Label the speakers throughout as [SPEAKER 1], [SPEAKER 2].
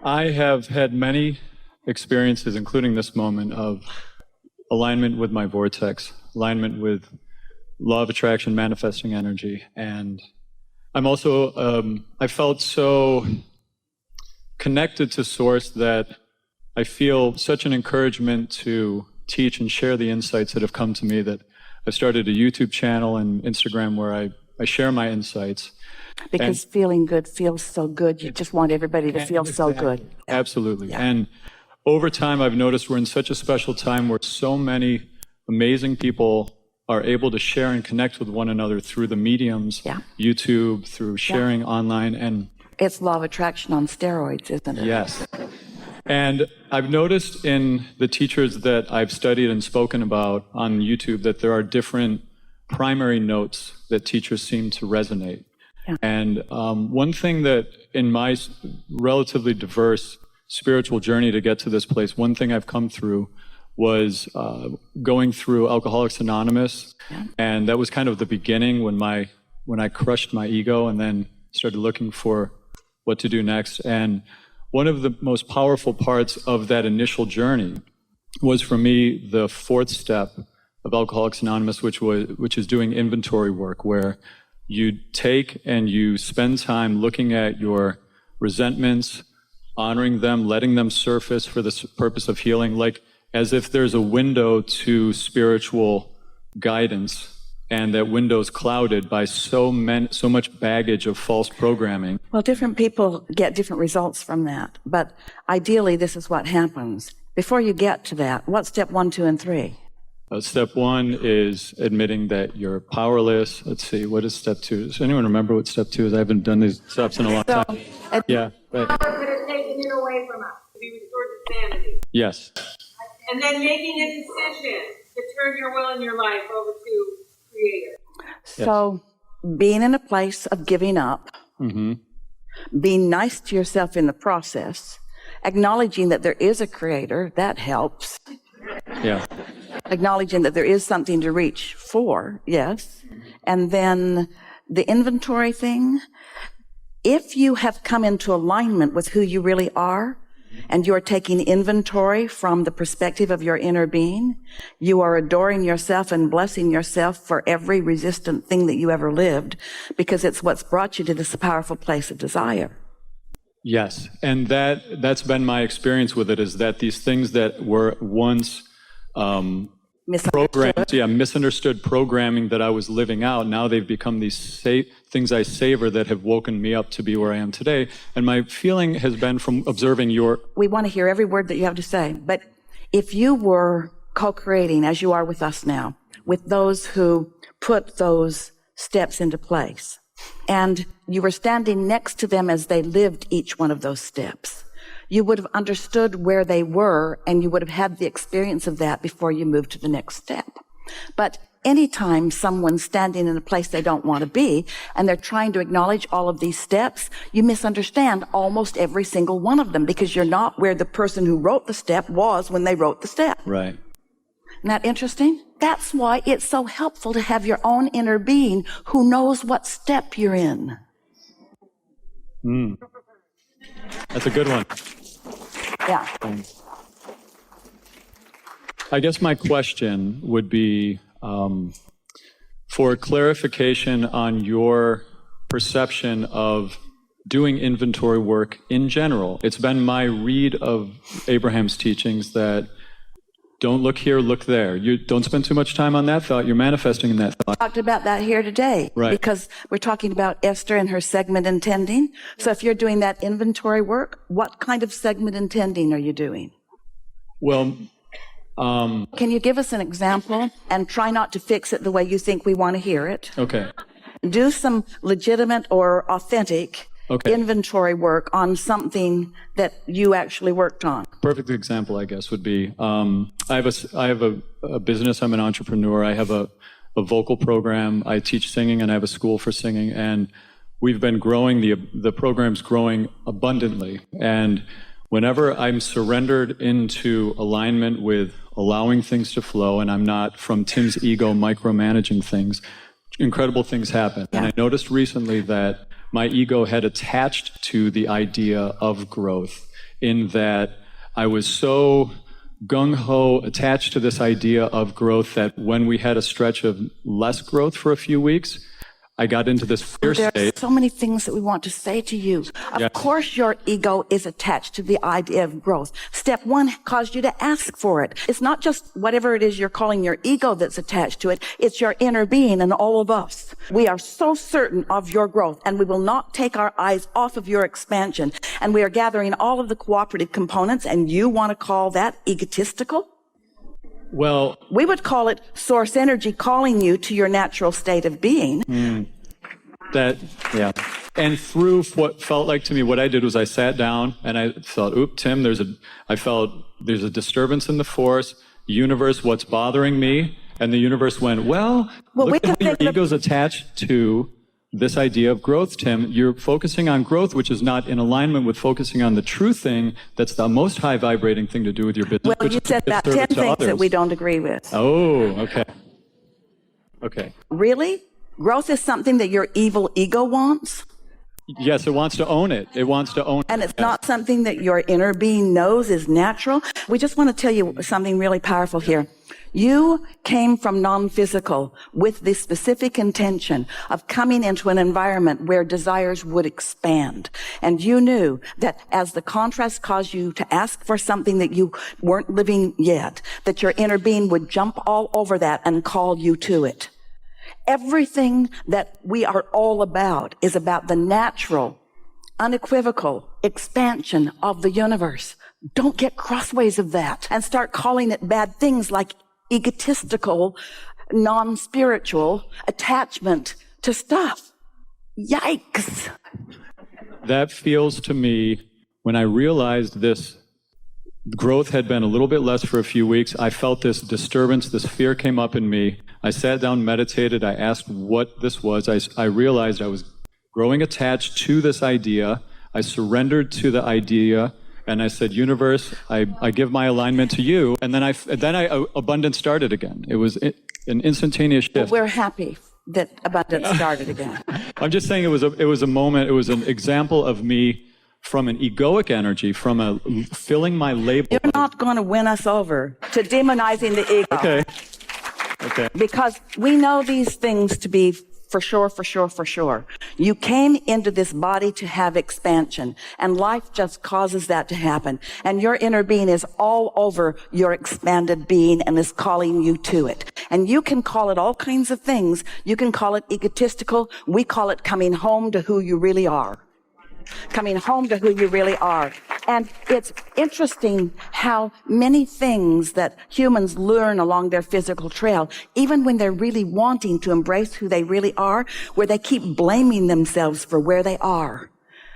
[SPEAKER 1] I have had many experiences, including this moment, of alignment with my vortex, alignment with law of attraction, manifesting energy. And I'm also, I felt so connected to Source that I feel such an encouragement to teach and share the insights that have come to me, that I've started a YouTube channel and Instagram where I share my insights.
[SPEAKER 2] Because feeling good feels so good. You just want everybody to feel so good.
[SPEAKER 1] Absolutely. Yeah. And over time, I've noticed we're in such a special time where so many amazing people are able to share and connect with one another through the mediums, YouTube, through sharing online. And
[SPEAKER 2] it's law of attraction on steroids, isn't it?
[SPEAKER 1] Yes. And I've noticed in the teachers that I've studied and spoken about on YouTube that there are different primary notes that teachers seem to resonate. Yeah. And one thing that in my relatively diverse spiritual journey to get to this place, one thing I've come through was going through Alcoholics Anonymous. Yeah. And that was kind of the beginning when I crushed my ego and then started looking for what to do next. And one of the most powerful parts of that initial journey was, for me, the fourth step of Alcoholics Anonymous, which is doing inventory work, where you take and you spend time looking at your resentments, honoring them, letting them surface for the purpose of healing, like as if there's a window to spiritual guidance, and that window's clouded by so much baggage of false programming.
[SPEAKER 2] Well, different people get different results from that, but ideally this is what happens. Before you get to that, what's step 1, 2, and 3?
[SPEAKER 1] Step 1 is admitting that you're powerless. Let's see, what is step 2? Does anyone remember what step 2 is? I haven't done these steps in a long time. Yeah. Right.
[SPEAKER 3] Power that is taken it away from us, to be restored to sanity.
[SPEAKER 1] Yes.
[SPEAKER 3] And then making a decision to turn your will and your life over to Creator.
[SPEAKER 2] So being in a place of giving up, being nice to yourself in the process, acknowledging that there is a Creator, that helps.
[SPEAKER 1] Yeah.
[SPEAKER 2] Acknowledging that there is something to reach for, yes. And then the inventory thing, if you have come into alignment with who you really are, and you are taking inventory from the perspective of your inner being, you are adoring yourself and blessing yourself for every resistant thing that you ever lived, because it's what's brought you to this powerful place of desire.
[SPEAKER 1] Yes, and that's been my experience with it, is that these things that were once misunderstood programming that I was living out, now they've become these things I savor that have woken me up to be where I am today. And my feeling has been from observing We
[SPEAKER 2] want to hear every word that you have to say, but if you were co-creating, as you are with us now, with those who put those steps into place, and you were standing next to them as they lived each one of those steps, you would have understood where they were, and you would have had the experience of that before you moved to the next step. But anytime someone's standing in a place they don't want to be, and they're trying to acknowledge all of these steps, you misunderstand almost every single one of them, because you're not where the person who wrote the step was when they wrote the step.
[SPEAKER 1] Right.
[SPEAKER 2] Isn't that interesting? That's why it's so helpful to have your own inner being who knows what step you're in.
[SPEAKER 1] That's a good one.
[SPEAKER 2] Yeah.
[SPEAKER 1] I guess my question would be for clarification on your perception of doing inventory work in general. It's been my read of Abraham's teachings that don't look here, look there. You don't spend too much time on that thought. You're manifesting in that thought.
[SPEAKER 2] We talked about that here today,
[SPEAKER 1] right?
[SPEAKER 2] Because we're talking about Esther and her segment intending. So if you're doing that inventory work, what kind of segment intending are you doing?
[SPEAKER 1] Well,
[SPEAKER 2] can you give us an example, and try not to fix it the way you think we want to hear it?
[SPEAKER 1] Okay.
[SPEAKER 2] Do some legitimate or authentic inventory work on something that you actually worked on.
[SPEAKER 1] Perfect example, I guess, would be I have a business. I'm an entrepreneur. I have a vocal program. I teach singing, and I have a school for singing. And we've been growing. The program's growing abundantly. And whenever I'm surrendered into alignment with allowing things to flow, and I'm not from Tim's ego micromanaging things, incredible things happen. Yeah. And I noticed recently that my ego had attached to the idea of growth, in that I was so gung-ho attached to this idea of growth that when we had a stretch of less growth for a few weeks, I got into this fear
[SPEAKER 2] There are
[SPEAKER 1] state.
[SPEAKER 2] so many things that we want to say to you. Of course, your ego is attached to the idea of growth. Step one caused you to ask for it. It's not just whatever it is you're calling your ego that's attached to it. It's your inner being and all of us. We are so certain of your growth, and we will not take our eyes off of your expansion. And we are gathering all of the cooperative components, and you want to call that egotistical?
[SPEAKER 1] Well,
[SPEAKER 2] We would call it source energy calling you to your natural state of being.
[SPEAKER 1] And through what felt like to me, what I did was I sat down and I thought, Tim, I felt there's a disturbance in the force, universe, what's bothering me? And the universe went, look at how your ego's attached to this idea of growth, Tim. You're focusing on growth, which is not in alignment with focusing on the true thing. That's the most high vibrating thing to do with your business.
[SPEAKER 2] Well, you said about 10 things that we don't agree with.
[SPEAKER 1] Oh, okay.
[SPEAKER 2] Really? Growth is something that your evil ego wants?
[SPEAKER 1] Yes, it wants to own it.
[SPEAKER 2] And it's not something that your inner being knows is natural? We just want to tell you something really powerful here. You came from non-physical with the specific intention of coming into an environment where desires would expand. And you knew that as the contrast caused you to ask for something that you weren't living yet, that your inner being would jump all over that and call you to it. Everything that we are all about is about the natural, unequivocal expansion of the universe. Don't get crossways of that and start calling it bad things like egotistical, non-spiritual attachment to stuff. Yikes.
[SPEAKER 1] That feels to me, when I realized this growth had been a little bit less for a few weeks, I felt this disturbance, this fear came up in me. I sat down, meditated, I asked what this was. I realized I was growing attached to this idea. I surrendered to the idea, and I said, universe, I give my alignment to you. And then abundance started again. It was an instantaneous shift.
[SPEAKER 2] We're happy that abundance started again.
[SPEAKER 1] I'm just saying it was a moment, it was an example of me from an egoic energy, from filling my label.
[SPEAKER 2] You're not going to win us over to demonizing the ego.
[SPEAKER 1] Okay.
[SPEAKER 2] Because we know these things to be for sure. You came into this body to have expansion, and life just causes that to happen. And your inner being is all over your expanded being and is calling you to it. And you can call it all kinds of things. You can call it egotistical. We call it coming home to who you really are. Coming home to who you really are. And it's interesting how many things that humans learn along their physical trail, even when they're really wanting to embrace who they really are, where they keep blaming themselves for where they are.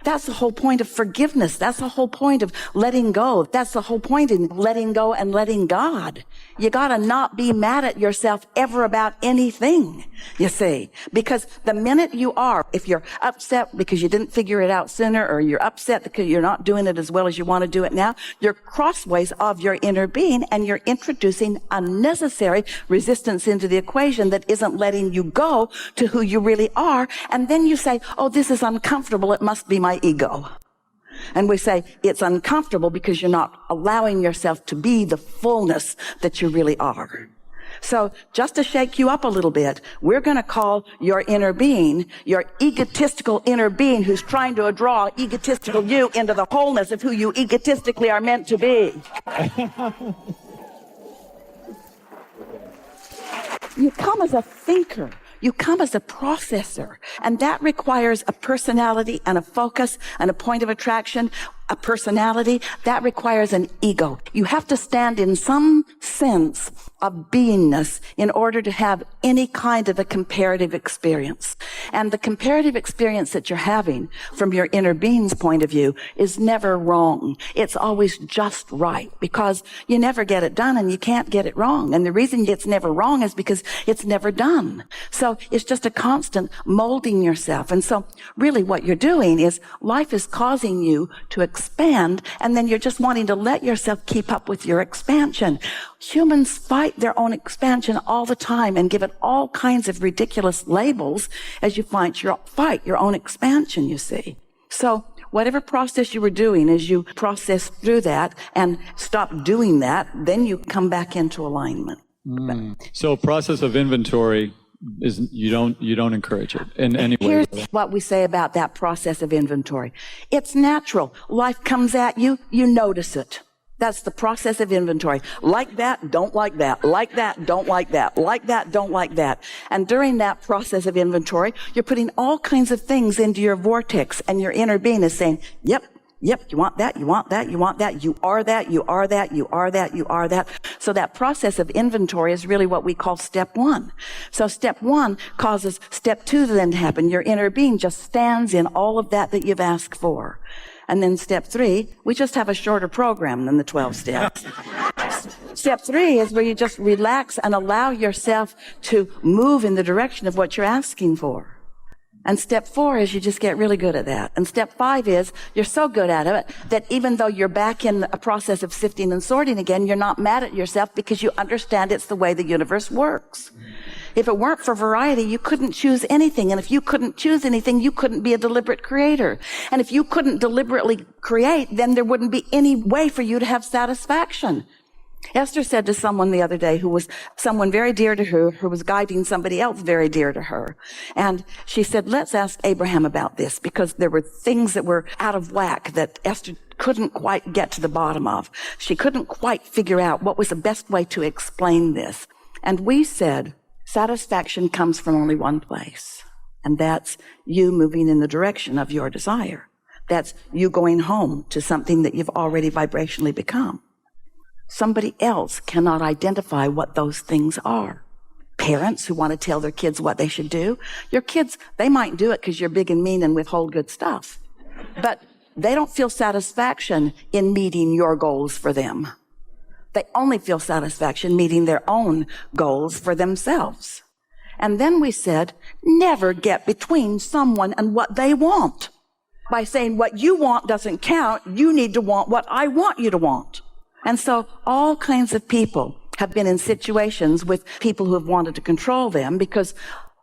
[SPEAKER 2] That's the whole point of forgiveness. That's the whole point of letting go. That's the whole point in letting go and letting God. You gotta not be mad at yourself ever about anything, you see. Because the minute you are, if you're upset because you didn't figure it out sooner, or you're upset because you're not doing it as well as you want to do it now, you're crossways of your inner being, and you're introducing unnecessary resistance into the equation that isn't letting you go to who you really are. And then you say, oh, this is uncomfortable. It must be my ego. And we say it's uncomfortable because you're not allowing yourself to be the fullness that you really are. So just to shake you up a little bit, we're going to call your inner being, your egotistical inner being who's trying to draw egotistical you into the wholeness of who you egotistically are meant to be. You come as a thinker. You come as a processor, and that requires a personality and a focus and a point of attraction, a personality. That requires an ego. You have to stand in some sense of beingness in order to have any kind of a comparative experience. And the comparative experience that you're having from your inner being's point of view is never wrong. It's always just right, because you never get it done and you can't get it wrong. And the reason it's never wrong is because it's never done. So it's just a constant molding yourself. And so really what you're doing is life is causing you to expand, and then you're just wanting to let yourself keep up with your expansion. Humans fight fight their own expansion all the time and give it all kinds of ridiculous labels as you fight your own expansion, you see. So whatever process you were doing, as you process through that and stop doing that, then you come back into alignment.
[SPEAKER 1] So process of inventory is you don't encourage it in any way.
[SPEAKER 2] Here's what we say about that process of inventory. It's natural. Life comes at you, you notice it. That's the process of inventory. Like that, don't like that. Like that, don't like that. Like that, don't like that. And during that process of inventory, you're putting all kinds of things into your vortex, and your inner being is saying, yep, you want that, you want that, you want that, you are that, you are that, you are that, you are that. So that process of inventory is really what we call step one. So step one causes step two to then happen. Your inner being just stands in all of that you've asked for. And then step three, we just have a shorter program than the 12 steps. Step three is where you just relax and allow yourself to move in the direction of what you're asking for. And step four is you just get really good at that. And step five is you're so good at it that even though you're back in a process of sifting and sorting again, you're not mad at yourself because you understand it's the way the universe works. If it weren't for variety, you couldn't choose anything. And if you couldn't choose anything, you couldn't be a deliberate creator. And if you couldn't deliberately create, then there wouldn't be any way for you to have satisfaction. Esther said to someone the other day, who was someone very dear to her, who was guiding somebody else very dear to her. And she said, let's ask Abraham about this, because there were things that were out of whack that Esther couldn't quite get to the bottom of. She couldn't quite figure out what was the best way to explain this. And we said, satisfaction comes from only one place, and that's you moving in the direction of your desire. That's you going home to something that you've already vibrationally become. Somebody else cannot identify what those things are. Parents who want to tell their kids what they should do, your kids, they might do it because you're big and mean and withhold good stuff. But they don't feel satisfaction in meeting your goals for them. They only feel satisfaction meeting their own goals for themselves. And then we said, never get between someone and what they want. By saying what you want doesn't count, you need to want what I want you to want. And so all kinds of people have been in situations with people who have wanted to control them, because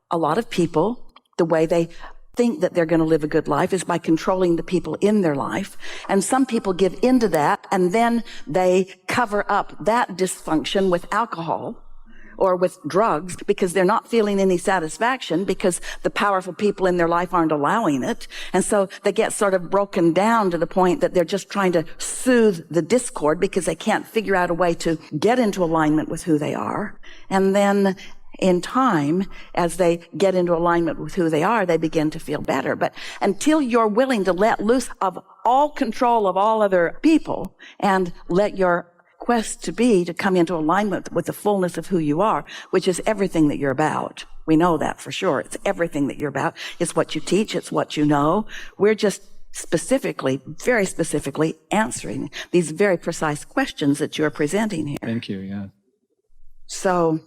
[SPEAKER 2] a lot of people, the way they think that they're going to live a good life is by controlling the people in their life. And some people give into that, and then they cover up that dysfunction with alcohol or with drugs, because they're not feeling any satisfaction because the powerful people in their life aren't allowing it. And so they get sort of broken down to the point that they're just trying to soothe the discord because they can't figure out a way to get into alignment with who they are. And then in time, as they get into alignment with who they are, they begin to feel better. But until you're willing to let loose of all control of all other people and let your quest to come into alignment with the fullness of who you are, which is everything that you're about. We know that for sure. It's everything that you're about. It's what you teach. It's what you know. We're just specifically, very specifically answering these very precise questions that you're presenting here.
[SPEAKER 1] Thank you, yeah.
[SPEAKER 2] So,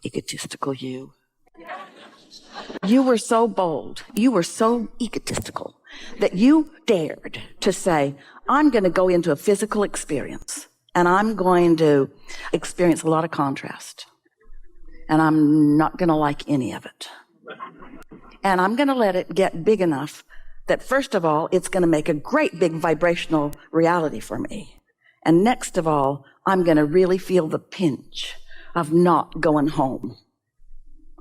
[SPEAKER 2] egotistical you. You were so bold. You were so egotistical that you dared to say, I'm going to go into a physical experience, and I'm going to experience a lot of contrast, and I'm not going to like any of it. And I'm going to let it get big enough that, first of all, it's going to make a great big vibrational reality for me. And next of all, I'm going to really feel the pinch of not going home.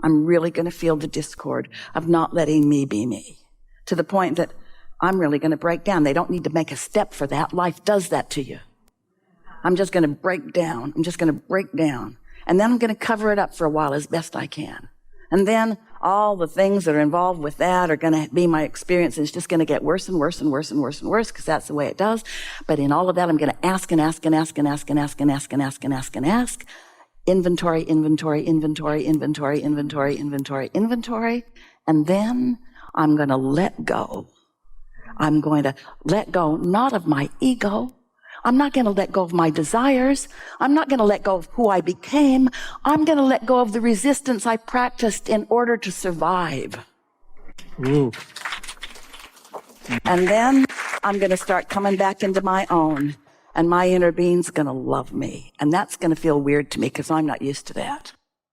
[SPEAKER 2] I'm really going to feel the discord of not letting me be me, to the point that I'm really going to break down. They don't need to make a step for that. Life does that to you. I'm just going to break down. I'm just going to break down. And then I'm going to cover it up for a while as best I can. And then all the things that are involved with that are going to be my experience. And it's just going to get worse and worse and worse and worse and worse, because that's the way it does. But in all of that, I'm going to ask and ask and ask and ask and ask and ask and ask and ask and ask. Inventory, inventory, inventory, inventory, inventory, inventory, inventory. And then I'm going to let go. I'm going to let go, not of my ego. I'm not going to let go of my desires. I'm not going to let go of who I became. I'm going to let go of the resistance I practiced in order to survive.
[SPEAKER 1] Ooh.
[SPEAKER 2] And then I'm going to start coming back into my own. and my inner being's going to love me. And that's going to feel weird to me because I'm not used to that.